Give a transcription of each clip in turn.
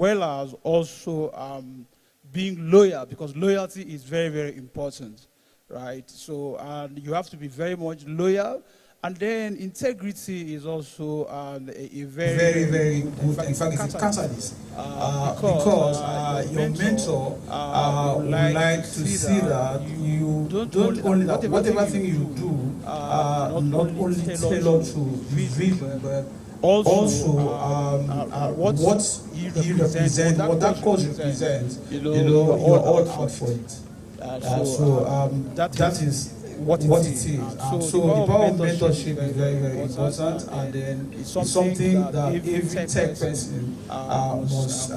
well as also being loyal, because loyalty is very, very important, right? So you have to be very much loyal. And then integrity is also a very, very good, in fact, it's a catalyst. Because your mentor would like to see that you don't only, whatever thing you do, not only tailored to vision, but also what you represent, what that cause represents, you're all out for it. That is what it is. So the power of mentorship is very, very important, and then it's something that every tech person must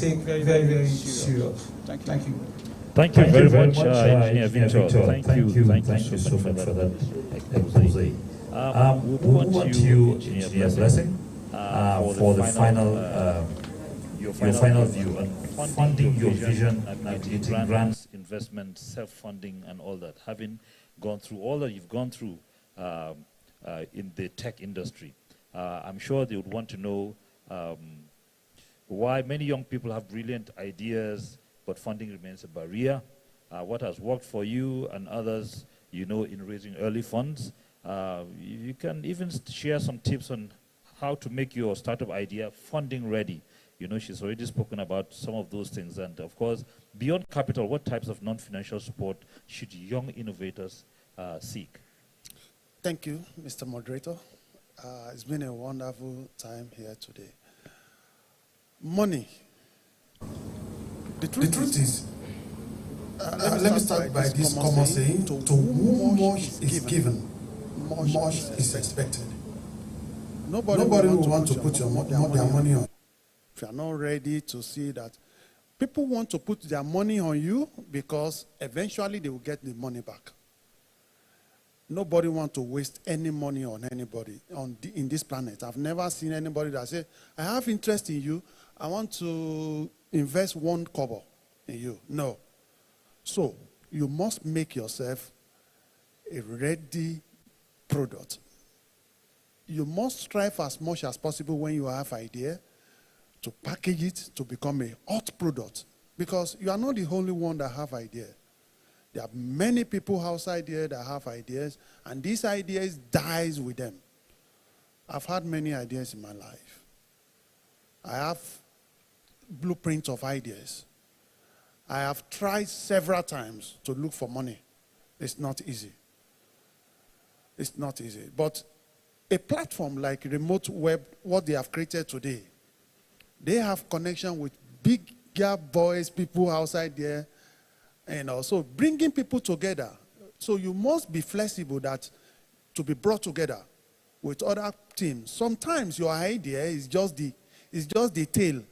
take very, very serious. Thank you. Thank you very much, Engineer Victor. Thank you so much for that expose. We want you, Engineer Blessing, for the final, your final view on funding your vision, navigating grants, investment, self-funding, and all that. Having gone through all that you've gone through in the tech industry, I'm sure they would want to know why many young people have brilliant ideas, but funding remains a barrier. What has worked for you and others, in raising early funds. You can even share some tips on how to make your startup idea funding ready. She's already spoken about some of those things. And of course, beyond capital, what types of non-financial support should young innovators seek? Thank you, Mr. Moderator. It's been a wonderful time here today. Money. The truth is, let me start by this common saying, to whom much is given, much is expected. Nobody will want to put their money on. If you are not ready to see that, people want to put their money on you because eventually they will get the money back. Nobody wants to waste any money on anybody in this planet. I've never seen anybody that say, I have interest in you, I want to invest 1 kobo in you. No. So you must make yourself a ready product. You must strive as much as possible when you have idea to package it to become a hot product, because you are not the only one that have idea. There are many people outside there that have ideas, and these ideas dies with them. I've had many ideas in my life. I have blueprints of ideas. I have tried several times to look for money. It's not easy. It's not easy. But a platform like Remote Web, what they have created today, they have connection with bigger boys, people outside there, and also bringing people together. So you must be flexible to be brought together with other teams. Sometimes your idea is just the tail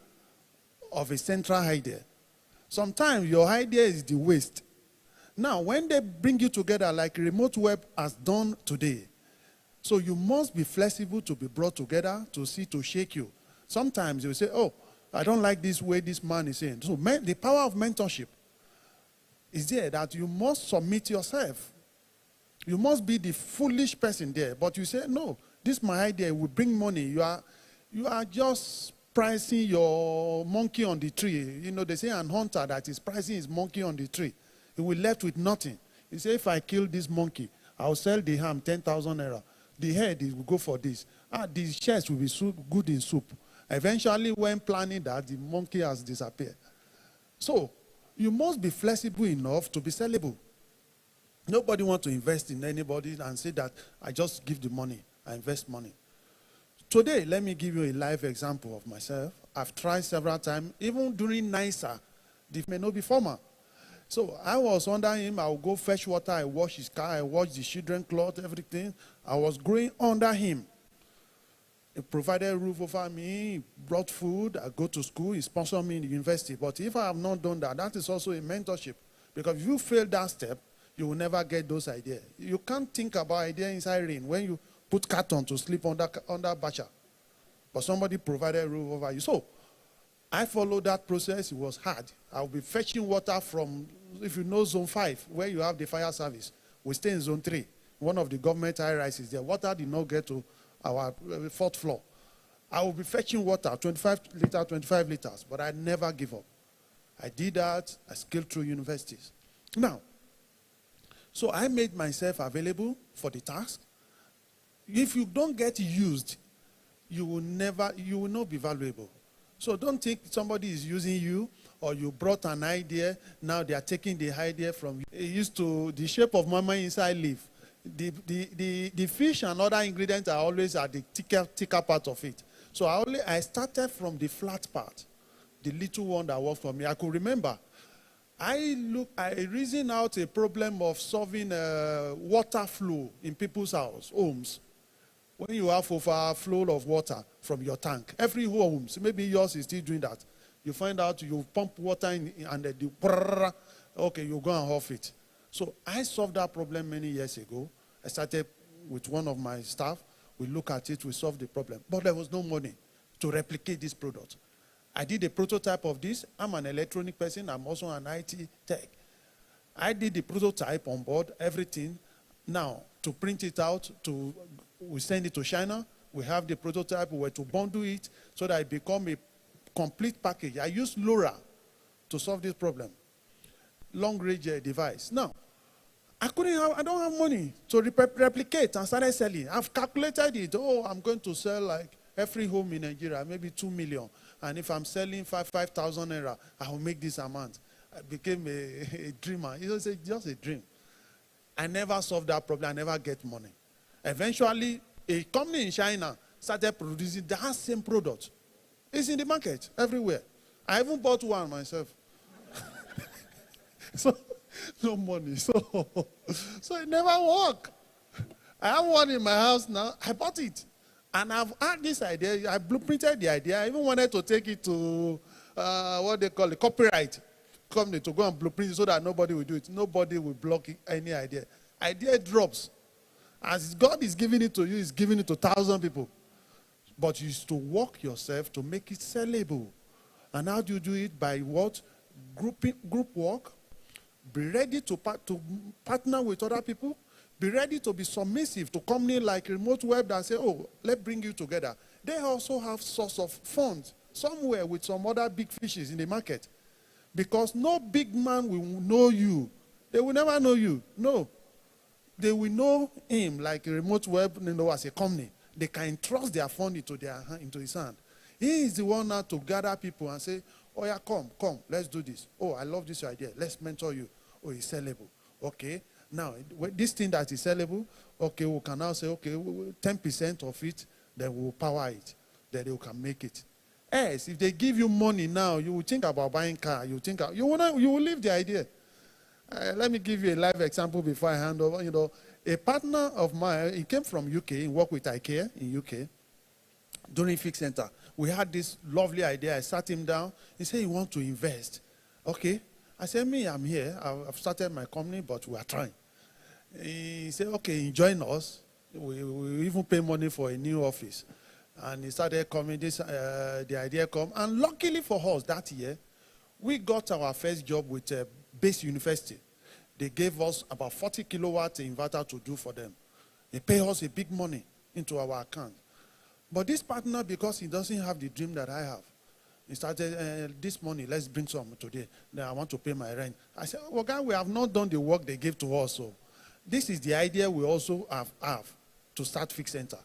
of a central idea. Sometimes your idea is the waste. Now, when they bring you together like Remote Web has done today, so you must be flexible to be brought together to shake you. Sometimes you say, oh, I don't like this way this man is saying. So the power of mentorship is there, that you must submit yourself. You must be the foolish person there. But you say, no, this is my idea, it will bring money. You are just pricing your monkey on the tree. They say an hunter that is pricing his monkey on the tree, he will left with nothing. He say, if I kill this monkey, I'll sell the ham 10,000 naira. The head will go for this. The chest will be good in soup. Eventually, when planning that, the monkey has disappeared. So, you must be flexible enough to be sellable. Nobody wants to invest in anybody and say that I just give the money, I invest money. Today, let me give you a live example of myself. I've tried several times, even during NISA, the may not be former. So I was under him, I would go fetch water, I wash his car, I wash the children's clothes, everything. I was growing under him. He provided a roof over me, he brought food, I go to school, he sponsored me in the university. But if I have not done that, that is also a mentorship. Because if you fail that step, you will never get those ideas. You can't think about ideas inside rain when you put carton to sleep under bacha. But somebody provided a roof over you. So I followed that process. It was hard. I'll be fetching water from, if you know zone 5, where you have the fire service. We stay in zone 3. One of the government high rises there. Water did not get to our 4th floor. I will be fetching water, 25 liters, but I never give up. I did that. I scaled through universities. Now, so I made myself available for the task. If you don't get used, you will not be valuable. So don't think somebody is using you, or you brought an idea, now they are taking the idea from you. It used to, the shape of mama inside leaf. The fish and other ingredients are always at the thicker part of it. So I started from the flat part, the little one that worked for me. I could remember, I reasoned out a problem of solving water flow in people's homes. When you have overflow of water from your tank, every home, maybe yours is still doing that. You find out you pump water in and okay, you go and off it. So I solved that problem many years ago. I started with one of my staff. We look at it, we solved the problem. But there was no money to replicate this product. I did a prototype of this. I'm an electronic person. I'm also an IT tech. I did the prototype on board, everything. Now, to print it out, we send it to China. We have the prototype. We were to bundle it so that it become a complete package. I used LERA to solve this problem. Long-range device. Now, I don't have money to replicate and started selling. I've calculated it. Oh, I'm going to sell like every home in Nigeria, maybe 2 million. And if I'm selling 5,000 naira, I will make this amount. I became a dreamer. It was just a dream. I never solved that problem. I never get money. Eventually, a company in China started producing that same product. It's in the market everywhere. I even bought one myself. So, no money. So it never worked. I have one in my house now. I bought it. And I've had this idea. I blueprinted the idea. I even wanted to take it to what they call it, copyright company, to go and blueprint it so that nobody will do it. Nobody will block any idea. Idea drops. As God is giving it to you, He's giving it to 1,000 people. But you used to work yourself to make it sellable. And how do you do it? By what? Group work. Be ready to partner with other people. Be ready to be submissive to companies like RemotewebNET that say, oh, let's bring you together. They also have source of funds somewhere with some other big fishes in the market. Because no big man will know you. They will never know you. No. They will know him like RemotewebNET as a company. They can entrust their fund into his hand. He is the one now to gather people and say, oh yeah, come, let's do this. Oh, I love this idea. Let's mentor you. Oh, it's sellable. Okay. Now, this thing that is sellable, okay, we can now say, okay, 10% of it, then we'll power it. Then you can make it. Yes, if they give you money now, you will think about buying car. You will leave the idea. Let me give you a live example before I hand over. You know, a partner of mine, he came from UK, he worked with IKEA in UK, during Fix Center. We had this lovely idea. I sat him down. He said he wants to invest. Okay. I said, I'm here. I've started my company, but we are trying. He said, okay, join us. We even pay money for a new office. And he started coming, the idea come. And luckily for us that year, we got our first job with Base University. They gave us about 40 kilowatt inverter to do for them. They pay us a big money into our account. But this partner, because he doesn't have the dream that I have, he started, this money, let's bring some today. Then I want to pay my rent. I said, well, God, we have not done the work they gave to us. So this is the idea we also have to start Fix Center.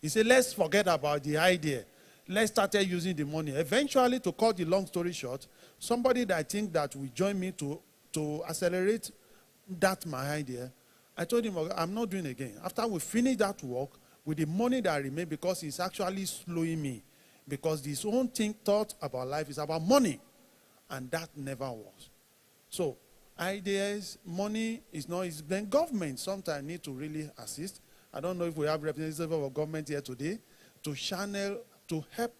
He said, let's forget about the idea. Let's start using the money. Eventually, to cut the long story short, somebody that I think that will join me to accelerate my idea, I told him, I'm not doing it again. After we finish that work, with the money that remains, because it's actually slowing me. Because this own thought about life is about money. And that never works. So, ideas, money is not, then government sometimes need to really assist. I don't know if we have representatives of our government here today to channel, to help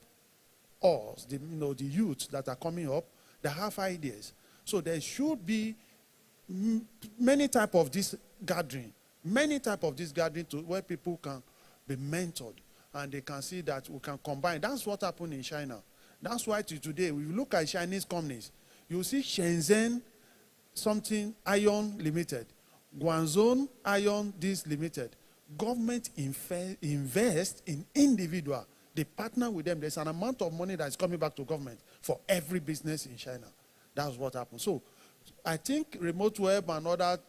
us, the youth that are coming up, that have ideas. So there should be many type of this gathering, to where people can be mentored and they can see that we can combine. That's what happened in China. That's why today, if you look at Chinese companies, you see Shenzhen something Iron Limited, Guangzhou Iron this Limited. Government invest in individual They partner with them. There's an amount of money that's coming back to government for every business in China. That's what happened. So I think Remote Web and other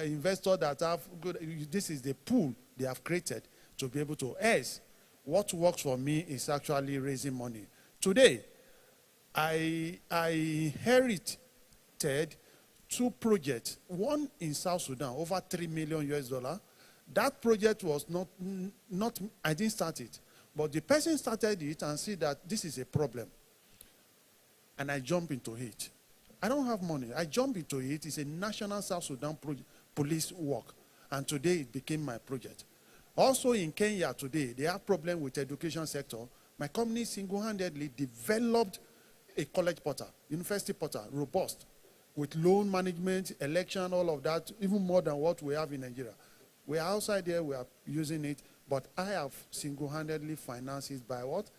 investors that have good, this is the pool they have created to be able to, as what works for me is actually raising money. Today, I inherited 2 projects, one in South Sudan, over $3 million US. That project was not, I didn't start it, but the person started it and see that this is a problem. And I jump into it. I don't have money. I jump into it. It's a national South Sudan police work. And today it became my project. Also in Kenya today, they have problem with the education sector. My company single-handedly developed a college portal, university portal, robust, with loan management, election, all of that, even more than what we have in Nigeria. We are outside there, we are using it, but I have single-handedly financed it by what?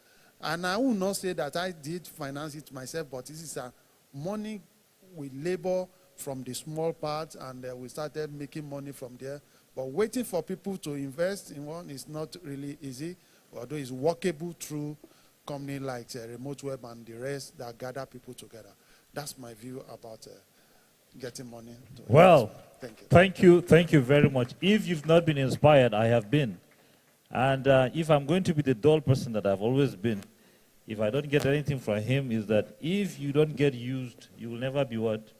And I will not say that I did finance it myself, but this is a money we labor from the small part, and we started making money from there. But waiting for people to invest in one is not really easy, although it's workable through companies like Remote Web and the rest that gather people together. That's my view about getting money. Well, thank you. Thank you very much. If you've not been inspired, I have been. And if I'm going to be the dull person that I've always been, if I don't get anything from him, is that if you don't get used, you will never be what?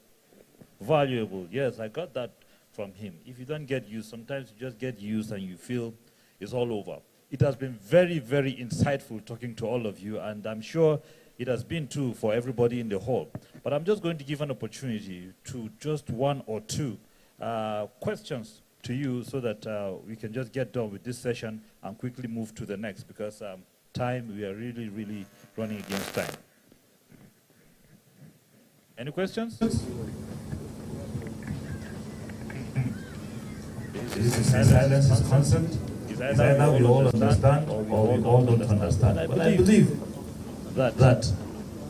Valuable. Yes, I got that from him. If you don't get used, sometimes you just get used and you feel it's all over. It has been very, very insightful talking to all of you, and I'm sure it has been too for everybody in the hall. But I'm just going to give an opportunity to just 1 or 2 questions to you so that we can just get done with this session and quickly move to the next, because time, we are really, really running against time. Any questions? This is silence is consent. Either we all understand or we all don't understand. But I believe that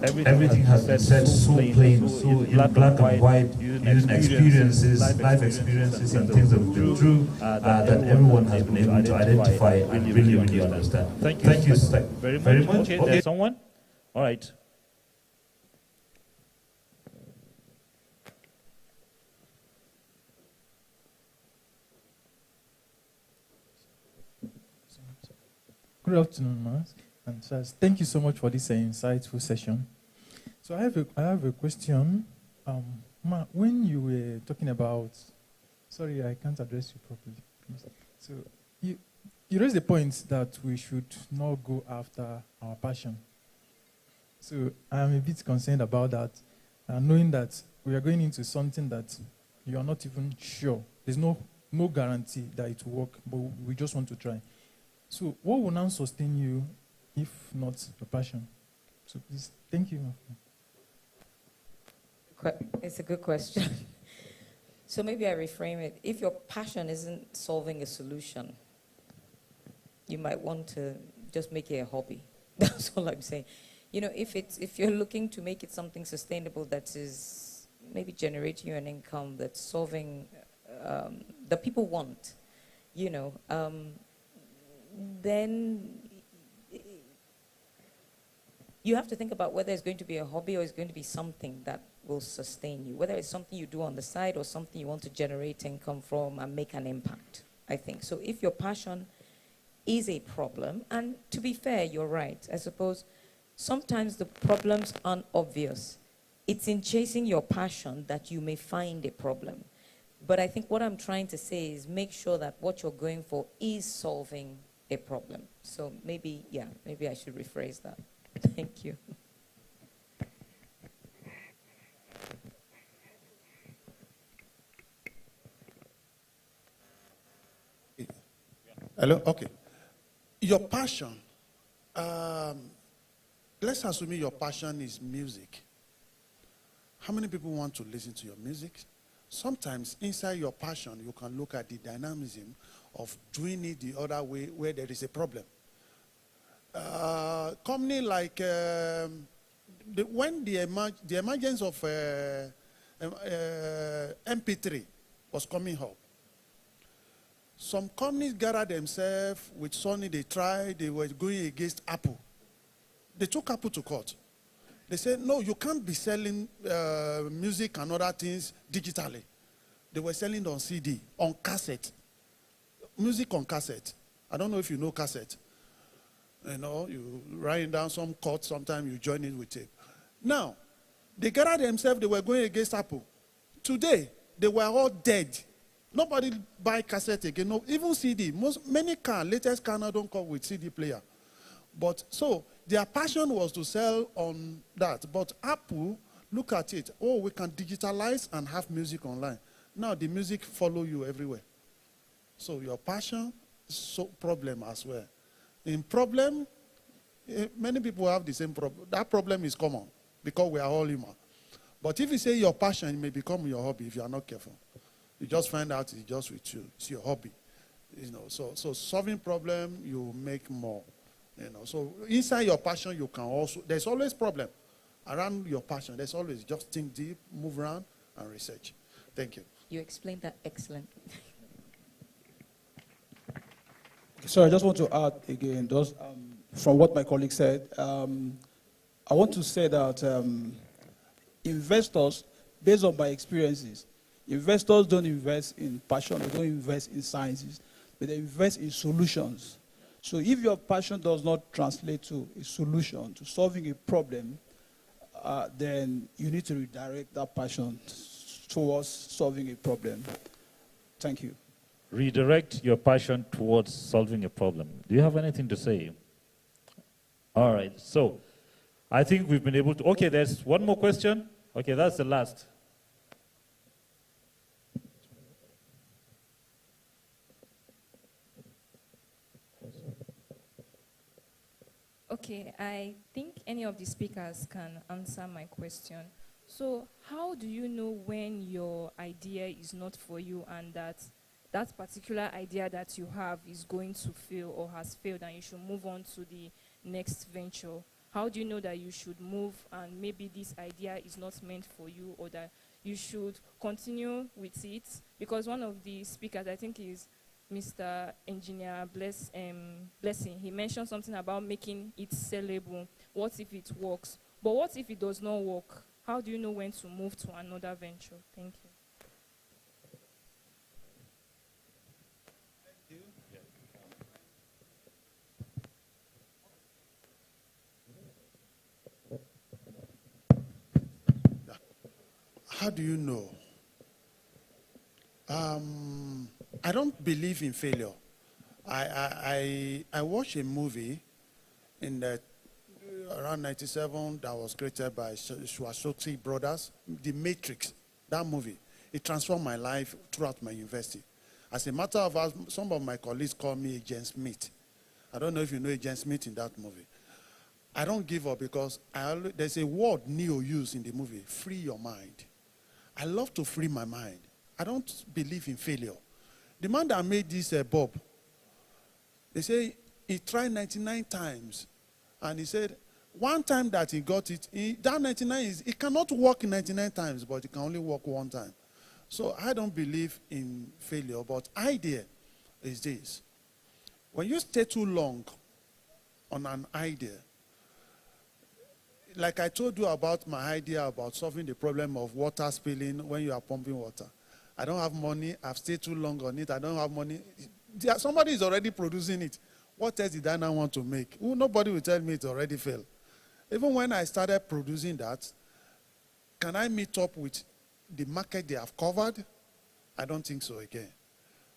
everything has been said so plain, so in black and white, using experiences, life experiences and things that have been through, that everyone has been able to identify and really, really understand. Thank you very much. Okay, there's someone? All right. Good afternoon, Mas and sirs. Thank you so much for this insightful session. So I have a question. Ma, when you were talking about, sorry, I can't address you properly. So you raised the point that we should not go after our passion. So I'm a bit concerned about that, knowing that we are going into something that you are not even sure. There's no guarantee that it will work, but we just want to try. So what will now sustain you if not your passion? So please, thank you. It's a good question. So maybe I reframe it. If your passion isn't solving a solution, you might want to just make it a hobby. That's all I'm saying. You know, if you're looking to make it something sustainable that is maybe generating you an income that's solving that people want, you know, then you have to think about whether it's going to be a hobby or it's going to be something that will sustain you, whether it's something you do on the side or something you want to generate income from and make an impact, I think. So if your passion is a problem, and to be fair, you're right, I suppose sometimes the problems aren't obvious. It's in chasing your passion that you may find a problem. But I think what I'm trying to say is make sure that what you're going for is solving a problem. So maybe, yeah, maybe I should rephrase that. Thank you. Hello? Okay. Your passion, let's assume your passion is music. How many people want to listen to your music? Sometimes inside your passion, you can look at the dynamism of doing it the other way where there is a problem. Company like, when the emergence of MP3 was coming up, Some companies gathered themselves with Sony, they were going against Apple. They took Apple to court. They said, no, you can't be selling music and other things digitally. They were selling on CD, on cassette. Music on cassette. I don't know if you know cassette. You know, you write down some chord, sometimes you join it with tape. Now, they gathered themselves, they were going against Apple. Today, they were all dead. Nobody buy cassette again, no, even CD. Many latest car now don't come with CD player. But so, their passion was to sell on that. But Apple, look at it. Oh, we can digitalize and have music online. Now the music follow you everywhere. So your passion, so problem as well. In problem, many people have the same problem. That problem is common because we are all human. But if you say your passion, it may become your hobby if you are not careful. You just find out it's just with you. It's your hobby. You know, so solving problem, you make more. You know, so inside your passion, you can also, there's always problem. Around your passion, there's always, just think deep, move around, and research. Thank you. You explained that excellently. So I just want to add again, just from what my colleague said, I want to say that investors, based on my experiences, investors don't invest in passion, they don't invest in sciences, but they invest in solutions. So if your passion does not translate to a solution, to solving a problem, then you need to redirect that passion towards solving a problem. Thank you. Redirect your passion towards solving a problem. Do you have anything to say? All right, so I think we've been able to, okay, there's one more question. Okay, that's the last. Okay, I think any of the speakers can answer my question. So how do you know when your idea is not for you and that particular idea that you have is going to fail or has failed and you should move on to the next venture? How do you know that you should move and maybe this idea is not meant for you or that you should continue with it? Because one of the speakers, I think is Mr. Engineer Blessing, he mentioned something about making it sellable. What if it works? But what if it does not work? How do you know when to move to another venture? Thank you. How do you know? I don't believe in failure. I watched a movie in the around 97 that was created by Wachowski brothers, The Matrix. That movie, it transformed my life throughout my university. As a matter of fact, some of my colleagues call me Agent Smith. I don't know if you know Agent Smith in that movie. I don't give up because there's a word Neo used in the movie, free your mind. I love to free my mind. I don't believe in failure. The man that made this bulb, they say he tried 99 times. And he said, one time that he got it, that 99 is, it cannot work 99 times, but it can only work one time. So I don't believe in failure, but idea is this. When you stay too long on an idea, like I told you about my idea about solving the problem of water spilling when you are pumping water. I don't have money. I've stayed too long on it. I don't have money. Somebody is already producing it. What else did I now want to make? Nobody will tell me it already failed. Even when I started producing that, can I meet up with the market they have covered? I don't think so again.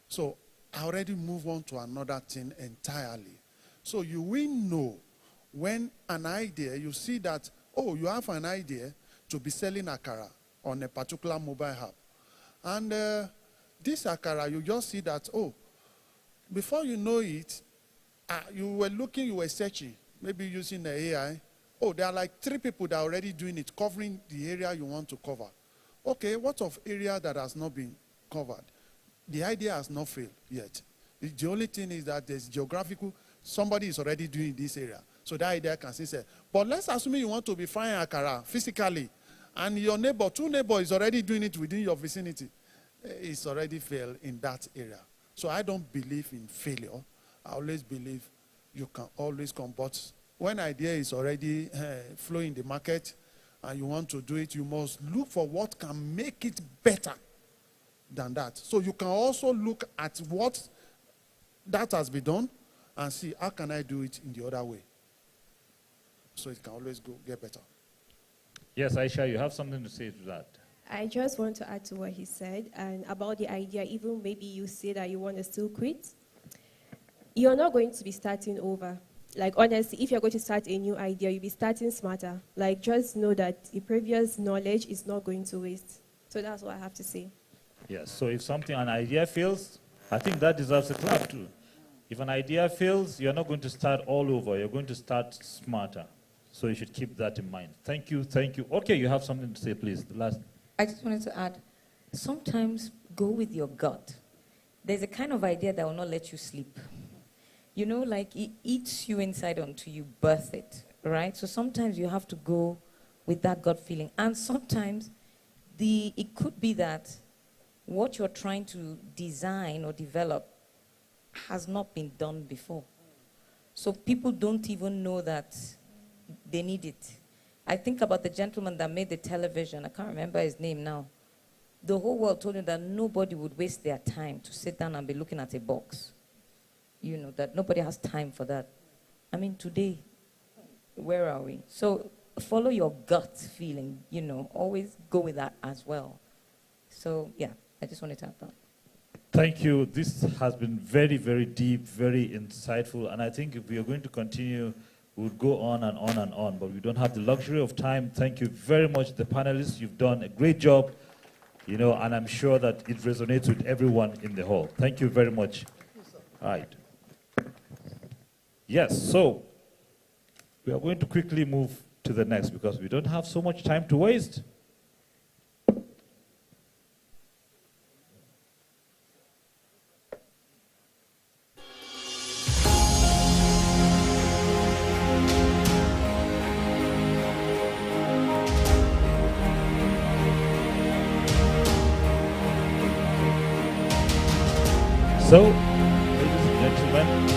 So I already move on to another thing entirely. So you will know when an idea, you see that, oh, you have an idea to be selling akara on a particular mobile app. And this akara, you just see that, oh, before you know it, you were looking, you were searching, maybe using the AI. Oh, there are like 3 people that are already doing it, covering the area you want to cover. Okay, what of area that has not been covered? The idea has not failed yet. The only thing is that there's geographical, somebody is already doing this area. So that idea can still say, but let's assume you want to be frying akara physically, and your neighbor, 2 neighbors is already doing it within your vicinity. It's already failed in that area. So I don't believe in failure. I always believe you can always come. But when idea is already flowing in the market and you want to do it, you must look for what can make it better than that. So you can also look at what that has been done and see how can I do it in the other way. So it can always get better. Yes, Aisha, you have something to say to that. I just want to add to what he said and about the idea, even maybe you say that you want to still quit. You're not going to be starting over. Like, honestly, if you're going to start a new idea, you'll be starting smarter. Like, just know that the previous knowledge is not going to waste. So that's what I have to say. Yes, so if an idea fails, I think that deserves a clap too. If an idea fails, you're not going to start all over. You're going to start smarter. So you should keep that in mind. Thank you, thank you. Okay, you have something to say, please. The last. I just wanted to add, sometimes go with your gut. There's a kind of idea that will not let you sleep. You know, like it eats you inside until you birth it, right? So sometimes you have to go with that gut feeling. And sometimes it could be that what you're trying to design or develop has not been done before. So people don't even know that they need it. I think about the gentleman that made the television. I can't remember his name now. The whole world told him that nobody would waste their time to sit down and be looking at a box. You know, that nobody has time for that. I mean, today, where are we? So follow your gut feeling, you know, always go with that as well. So, yeah, I just wanted to add that. Thank you. This has been very, very deep, very insightful. And I think if we are going to continue, we would go on and on and on. But we don't have the luxury of time. Thank you very much, the panelists. You've done a great job, you know, and I'm sure that it resonates with everyone in the hall. Thank you very much. All right. Yes, so we are going to quickly move to the next because we don't have so much time to waste. So, ladies and gentlemen, you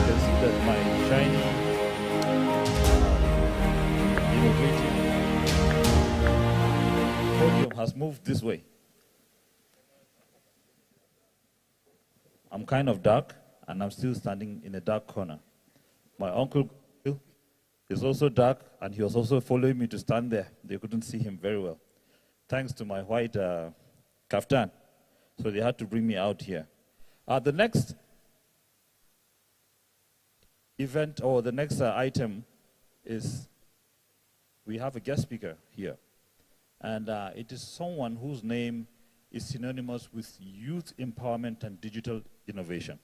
can see that my shiny, innovative podium has moved this way. I'm kind of dark, and I'm still standing in a dark corner. My uncle is also dark, and he was also following me to stand there. They couldn't see him very well, thanks to my white kaftan. So they had to bring me out here. The next event or the next item is we have a guest speaker here. And it is someone whose name is synonymous with youth empowerment and digital innovation.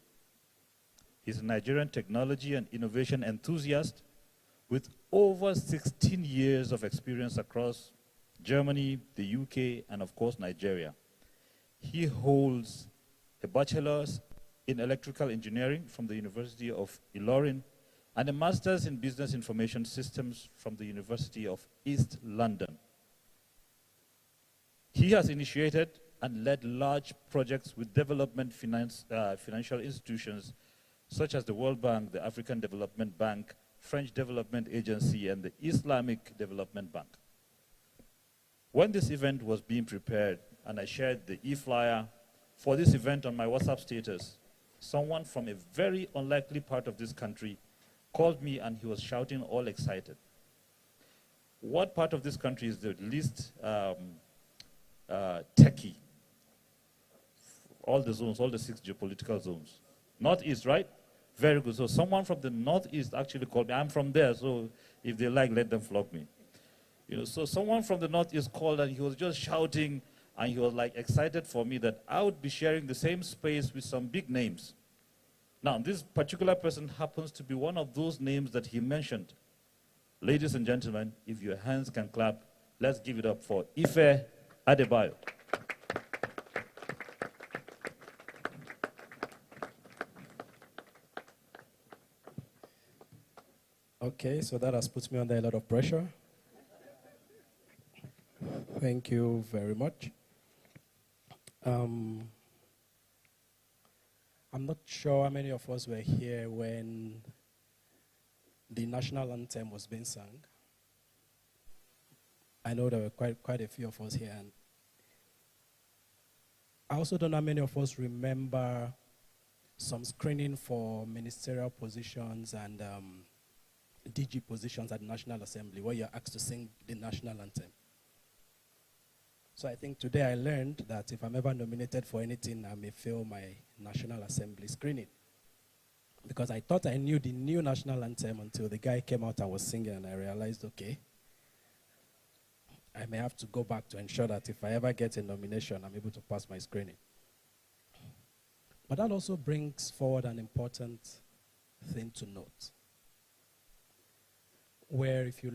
He's a Nigerian technology and innovation enthusiast with over 16 years of experience across Germany, the UK, and of course Nigeria. He holds a bachelor's in electrical engineering from the University of Ilorin, and a master's in business information systems from the University of East London. He has initiated and led large projects with development financial institutions such as the World Bank, the African Development Bank, French Development Agency, and the Islamic Development Bank. When this event was being prepared, and I shared the e-flyer for this event on my WhatsApp status, someone from a very unlikely part of this country called me and he was shouting all excited. What part of this country is the least techie? All the zones, all the 6 geopolitical zones. Northeast, right? Very good. So someone from the Northeast actually called me. I'm from there, so if they like, let them flog me. You know, so someone from the Northeast called and he was just shouting. And he was like excited for me that I would be sharing the same space with some big names. Now, this particular person happens to be one of those names that he mentioned. Ladies and gentlemen, if your hands can clap, let's give it up for Ife Adebayo. Okay, so that has put me under a lot of pressure. Thank you very much. I'm not sure how many of us were here when the national anthem was being sung. I know there were quite a few of us here. And I also don't know how many of us remember some screening for ministerial positions and DG positions at the National Assembly where you're asked to sing the national anthem. So I think today I learned that if I'm ever nominated for anything, I may fail my National Assembly screening. Because I thought I knew the new national anthem until the guy came out and was singing, and I realized, okay, I may have to go back to ensure that if I ever get a nomination, I'm able to pass my screening. But that also brings forward an important thing to note. Where if you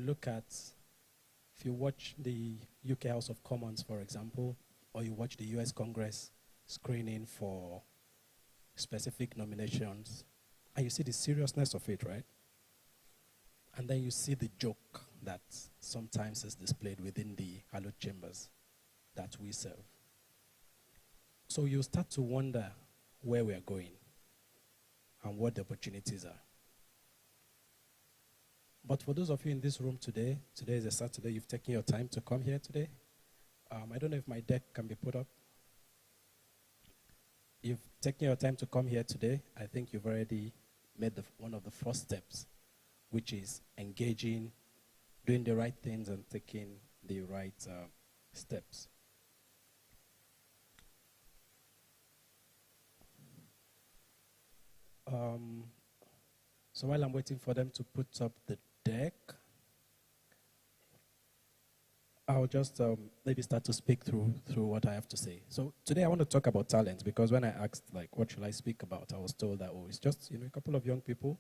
watch the UK House of Commons, for example, or you watch the US Congress screening for specific nominations, and you see the seriousness of it, right? And then you see the joke that sometimes is displayed within the hallowed chambers that we serve. So you start to wonder where we are going and what the opportunities are. But for those of you in this room today is a Saturday, you've taken your time to come here today. I don't know if my deck can be put up. You've taken your time to come here today. I think you've already made one of the first steps, which is engaging, doing the right things, and taking the right steps. So while I'm waiting for them to put up the deck, I'll just maybe start to speak through what I have to say. So today I want to talk about talent, because when I asked, like, what should I speak about, I was told that, oh, it's just, a couple of young people.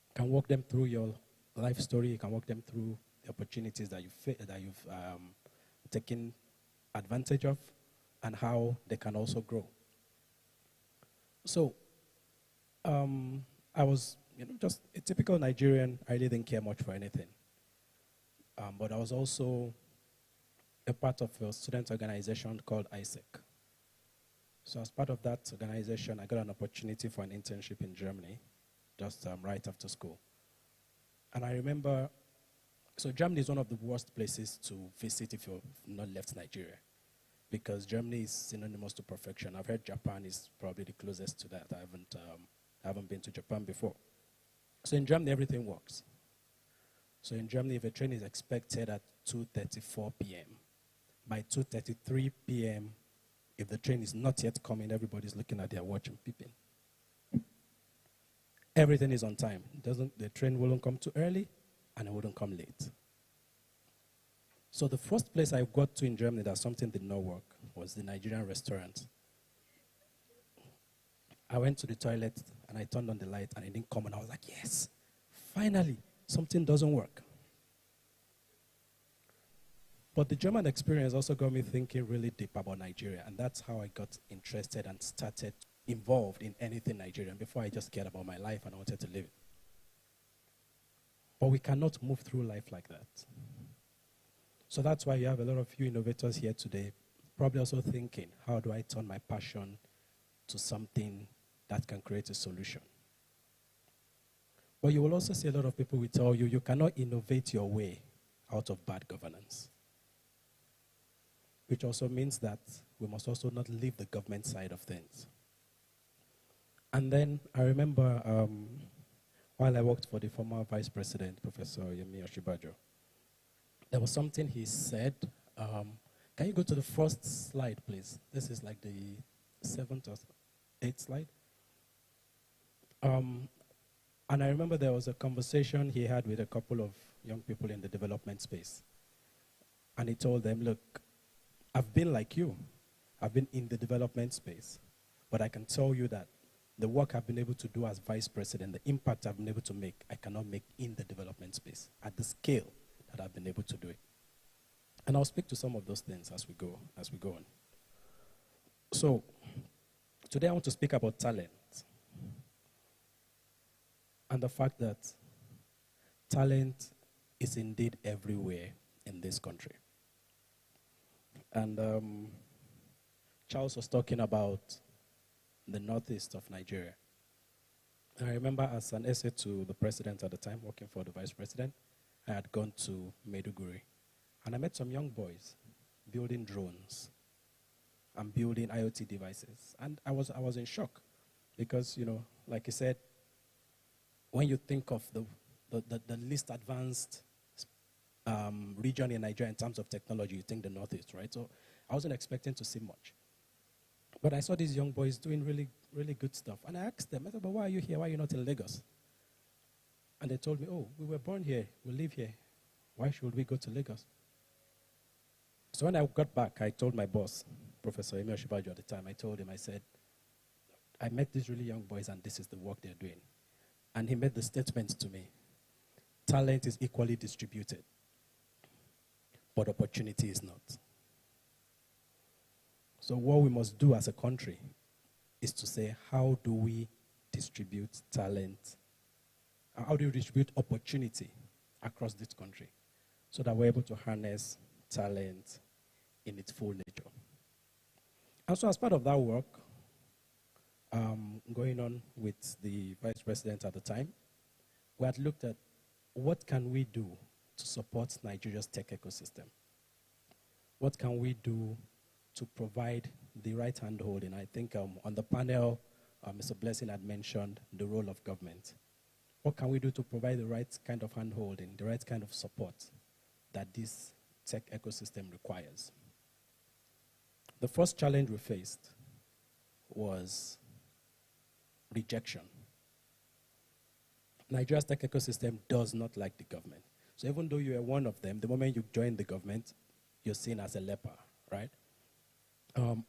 You can walk them through your life story. You can walk them through the opportunities that you've taken advantage of, and how they can also grow. So I was, just a typical Nigerian. I really didn't care much for anything. But I was also a part of a student organization called ISEC. So as part of that organization, I got an opportunity for an internship in Germany, just right after school. And I remember, so Germany is one of the worst places to visit if you've not left Nigeria, because Germany is synonymous to perfection. I've heard Japan is probably the closest to that. I haven't been to Japan before. So in Germany, everything works. So in Germany, if a train is expected at 2:34 p.m., by 2:33 p.m., if the train is not yet coming, everybody's looking at their watch and peeping. Everything is on time. The train wouldn't come too early, and it wouldn't come late. So the first place I got to in Germany that something did not work was the Nigerian restaurant. I went to the toilet, and I turned on the light, and it didn't come, and I was like, yes, finally, something doesn't work. But the German experience also got me thinking really deep about Nigeria, and that's how I got interested and started involved in anything Nigerian. Before, I just cared about my life, and I wanted to live it. But we cannot move through life like that. So that's why you have a lot of you innovators here today, probably also thinking, how do I turn my passion to something that can create a solution? But you will also see a lot of people will tell you, you cannot innovate your way out of bad governance. Which also means that we must also not leave the government side of things. And then I remember while I worked for the former Vice President, Professor Yemi Oshibajo, there was something he said. Can you go to the first slide, please? This is like the 7th or 8th slide. And I remember there was a conversation he had with a couple of young people in the development space. And he told them, look, I've been like you. I've been in the development space. But I can tell you that the work I've been able to do as vice president, the impact I've been able to make, I cannot make in the development space at the scale that I've been able to do it. And I'll speak to some of those things as we go on. So today I want to speak about talent. And the fact that talent is indeed everywhere in this country. And Charles was talking about the northeast of Nigeria. And I remember as an essay to the president at the time, working for the vice president, I had gone to Maiduguri. And I met some young boys building drones and building IoT devices. And I was in shock because, you know, like I said, when you think of the least advanced region in Nigeria in terms of technology, you think the Northeast, right? So I wasn't expecting to see much. But I saw these young boys doing really, really good stuff. And I asked them, I said, but why are you here? Why are you not in Lagos? And they told me, oh, we were born here. We live here. Why should we go to Lagos? So when I got back, I told my boss, Professor Emil Shibaju at the time, I told him, I said, I met these really young boys and this is the work they're doing. And he made the statement to me, talent is equally distributed, but opportunity is not. So what we must do as a country is to say, how do we distribute talent? How do we distribute opportunity across this country so that we're able to harness talent in its full nature? And so as part of that work, going on with the vice president at the time, we had looked at what can we do to support Nigeria's tech ecosystem? What can we do to provide the right hand-holding? I think on the panel, Mr. Blessing had mentioned the role of government. What can we do to provide the right kind of hand-holding, the right kind of support that this tech ecosystem requires? The first challenge we faced was rejection. Nigeria's tech ecosystem does not like the government. So even though you are one of them, the moment you join the government, you're seen as a leper, right?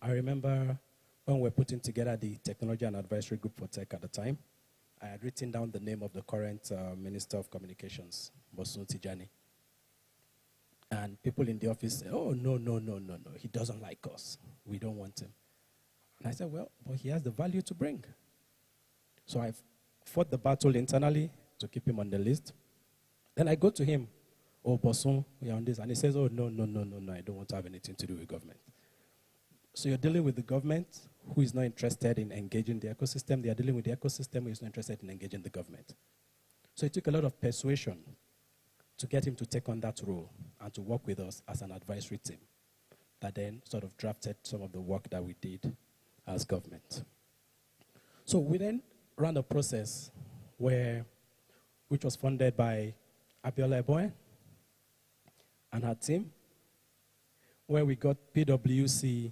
I remember when we were putting together the Technology and Advisory Group for Tech at the time, I had written down the name of the current Minister of Communications, Bosun Tijani. And people in the office said, oh, no, he doesn't like us. We don't want him. And I said, well, but he has the value to bring. So I fought the battle internally to keep him on the list. Then I go to him, oh, Bosun, we are on this. And he says, oh, no, I don't want to have anything to do with government. So you're dealing with the government who is not interested in engaging the ecosystem. They are dealing with the ecosystem who is not interested in engaging the government. So it took a lot of persuasion to get him to take on that role and to work with us as an advisory team that then sort of drafted some of the work that we did as government. So we then ran a process which was funded by Abiola Eboe and her team, where we got PwC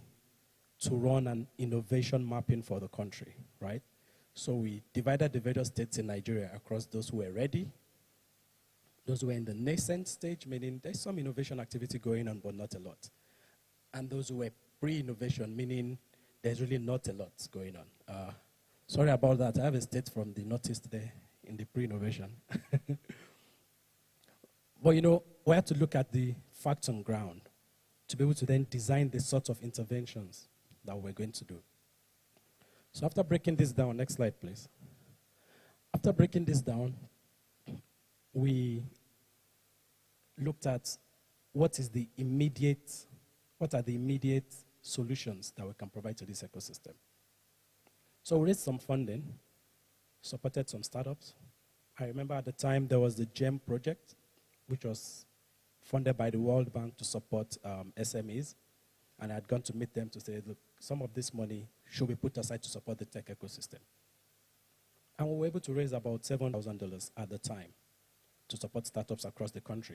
to run an innovation mapping for the country, right? So we divided the various states in Nigeria across those who were ready, those who were in the nascent stage, meaning there's some innovation activity going on, but not a lot. And those who were pre-innovation, meaning there's really not a lot going on. Sorry about that. I have a state from the Northeast there in the pre-innovation. But, you know, we have to look at the facts on ground to be able to then design the sorts of interventions that we're going to do. So after breaking this down, next slide, please. After breaking this down, we looked at what are the immediate solutions that we can provide to this ecosystem. So we raised some funding, supported some startups. I remember at the time there was the GEM project, which was funded by the World Bank to support SMEs. And I had gone to meet them to say, look, some of this money should be put aside to support the tech ecosystem. And we were able to raise about $7,000 at the time to support startups across the country.